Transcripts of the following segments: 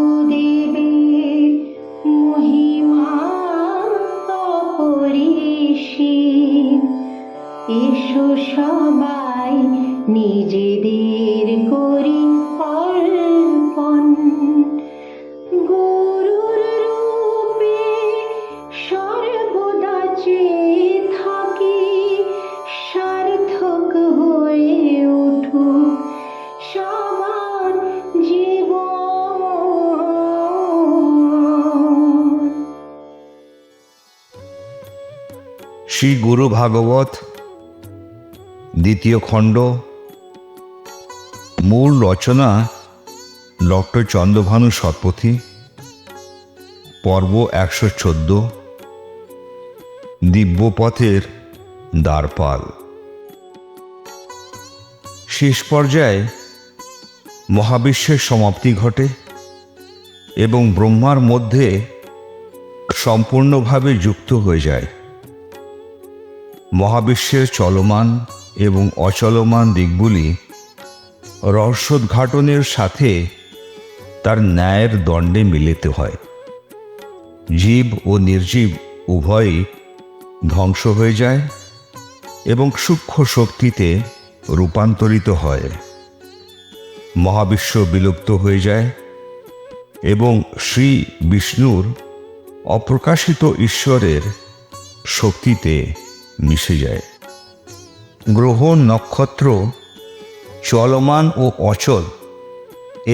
গুরুদেবের মহিমা অপরিসীম, এসো সবাই নিজেদের করি অর্পণ। গুরুর রূপে সর্বদা চেয়ে থাকি, সার্থক হয়ে উঠুক সবার জীবন। শ্রী গুরু ভাগবত দ্বিতীয় খণ্ড। মূল রচনা ডক্টর চন্দ্রভানু শতপথী। পর্ব 114, দিব্যপথের দ্বারপাল। শেষ পর্যায়ে মহাবিশ্বের সমাপ্তি ঘটে এবং ব্রহ্মার মধ্যে সম্পূর্ণভাবে যুক্ত হয়ে যায়। মহাবিশ্বের চলমান এবং অচলমান দিকগুলি রহস্যোদ্ঘাটনের সাথে তার ন্যায়ের দণ্ডে মিলিত হয়। জীব ও নির্জীব উভয়ই ধ্বংস হয়ে যায় এবং সূক্ষ্ম শক্তিতে রূপান্তরিত হয়। মহাবিশ্ব বিলুপ্ত হয়ে যায় এবং শ্রী বিষ্ণুর অপ্রকাশিত ঈশ্বরের শক্তিতে মিশে যায়। গ্রহ নক্ষত্র চলমান ও অচল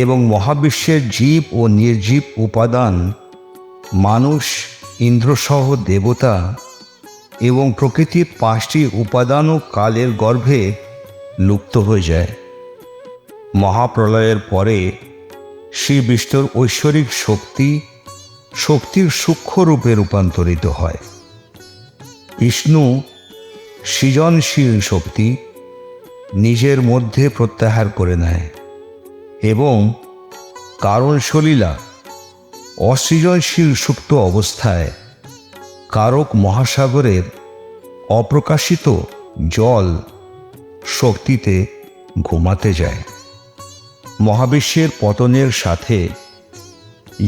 এবং মহাবিশ্বের জীব ও নির্জীব উপাদান, মানুষ, ইন্দ্রসহ দেবতা এবং প্রকৃতির 5টি উপাদানও কালের গর্ভে লুপ্ত হয়ে যায়। মহাপ্রলয়ের পরে শ্রী বিষ্ণুর ঐশ্বরিক শক্তির সূক্ষ্ম রূপে রূপান্তরিত হয়। বিষ্ণু সৃজনশীল শক্তি নিজের মধ্যে প্রত্যাহার করে নেয় এবং কারণ সলীলা অসৃজনশীল সুপ্ত অবস্থায় কারক মহাসাগরের অপ্রকাশিত জল শক্তিতে ঘুমাতে যায়। মহাবিশ্বের পতনের সাথে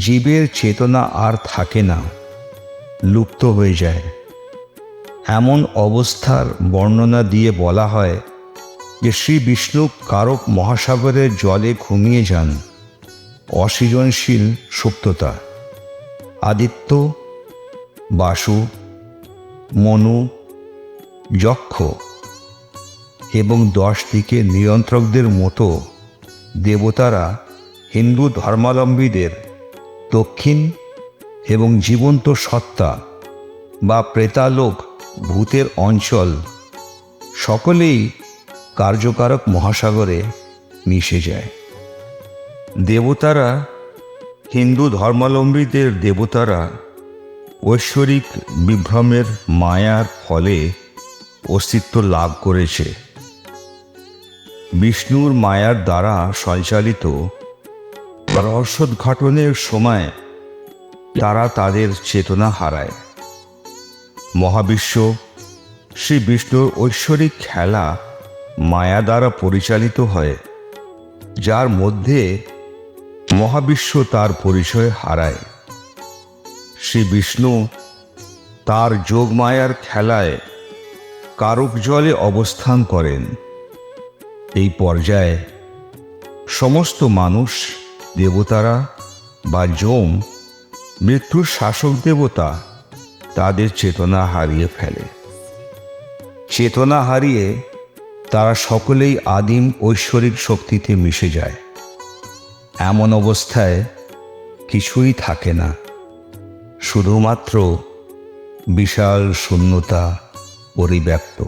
জীবের চেতনা আর থাকে না, লুপ্ত হয়ে যায়। এমন অবস্থার বর্ণনা দিয়ে বলা হয় যে শ্রী বিষ্ণু কারক মহাসাগরের জলে ঘুমিয়ে যান। অসৃজনশীল সুপ্ততা আদিত্য, বাসু, মনু, যক্ষ এবং 10 দিকের নিয়ন্ত্রকদের মতো দেবতারা হিন্দু ধর্মাবলম্বীদের দক্ষিণ এবং জীবন্ত সত্তা বা প্রেতালোক, ভূতের অঞ্চল সকলেই কার্যকারক মহাসাগরে মিশে যায়। দেবতারা, হিন্দু ধর্মাবলম্বীদের দেবতারা ঐশ্বরিক বিভ্রমের মায়ার ফলে অস্তিত্ব লাভ করেছে। বিষ্ণুর মায়ার দ্বারা সঞ্চালিত রহস্যোদ্ঘাটনের সময় তারা তাদের চেতনা হারায়। মহাবিশ্ব শ্রী বিষ্ণুর ঐশ্বরিক খেলা মায়া দ্বারা পরিচালিত হয়, যার মধ্যে মহাবিশ্ব তার পরিচয় হারায়। শ্রী বিষ্ণু তার যোগমায়ার খেলায় কারক জলে অবস্থান করেন। এই পর্যায়ে সমস্ত মানুষ, দেবতারা বা যম, মৃত্যুর শাসক দেবতা তাদের চেতনা হারিয়ে ফেলে। চেতনা হারিয়ে তারা সকলেই আদিম ঐশ্বরিক শক্তিতে মিশে যায়। এমন অবস্থায় কিছুই থাকে না, শুধুমাত্র বিশাল শূন্যতা পরিব্যাপ্ত।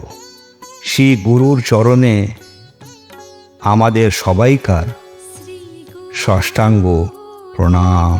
শ্রী গুরুর চরণে আমাদের সবাইকার সাষ্টাঙ্গ প্রণাম।